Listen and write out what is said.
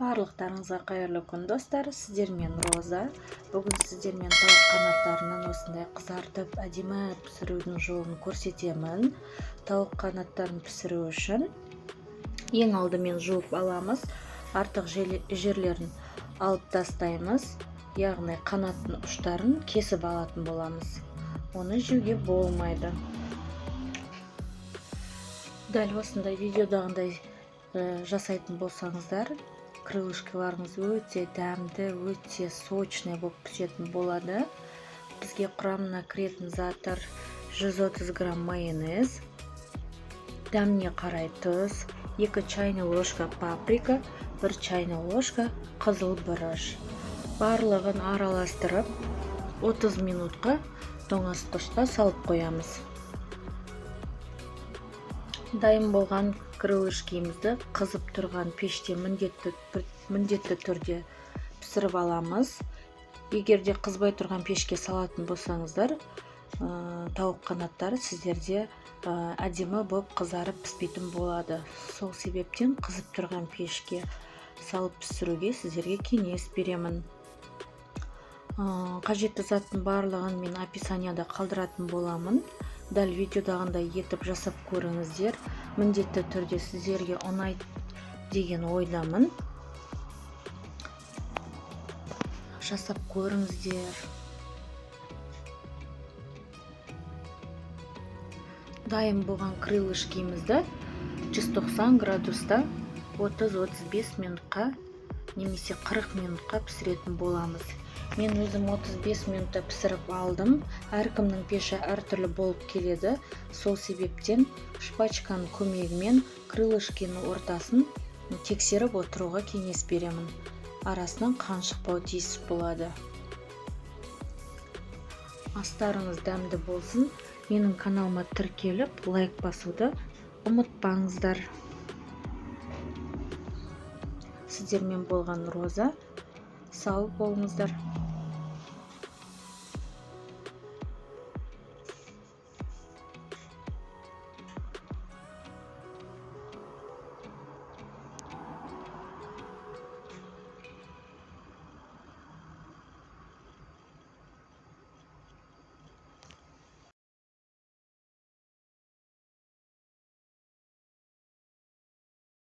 Барлықтарыңызға қайырлы күн достар, сіздермен Роза. Бүгін сіздермен тауық қанаттарынан осындай қызартып әдемі пісірудің жолын көрсетемін. Тауық қанаттарын пісіру үшін ең алдымен жуып аламыз, артық жерлерін алып тастаймыз, яғни қанаттың ұштарын кесіп алатын боламыз. Оны жеуге болмайды. Дәл осындай видеодағындай жасайтын болсаңыздар, крылышкаларыңыз өте дәмді, өте сочный болып пісетін болады. Бізге құрамына кіретін заттар 130 грамм майонез, дәміне қарай тұз, 2 чайный ложка паприка, 1 чайный ложка қызыл бұрыш. Барлығын араластырып 30 минутқа тоңазытқышқа салып қоямыз. Дайын болған крылышкемізді қызып тұрған пеште міндетті түрде пісіріп аламыз. Егер де қызбай тұрған пешке салатын болсаңыздар, тауық қанаттары сіздерде әдемі болып қызарып піспейтін болады. Сол себептен қызып тұрған пешке салып пісіруге сіздерге кеңес беремін. Қажетті заттың барлығын мен описанияда қалдыратын боламын. Дәл видеодағындай етіп жасап көріңіздер. Міндетті түрде сіздерге ұнайды деген ойдамын. Жасап көріңіздер. Дайын болған крылышкемізді 190 градуста 30-35 минутқа немесе 40 минутқа пісіретін боламыз. Мен өзім 35 минутта пісіріп алдым. Әркімнің пеші әртүрлі болып келеді. Сол себептен шпачканың көмегімен крылышкенің ортасын тексеріп отыруға кеңес беремін. Арасынан қан шықпауы тиіс болады. Астарыңыз дәмді болсын. Менің каналыма тіркеліп, лайк басуды ұмытпаңыздар. Сіздермен болған Роза. Сау болыңыздар.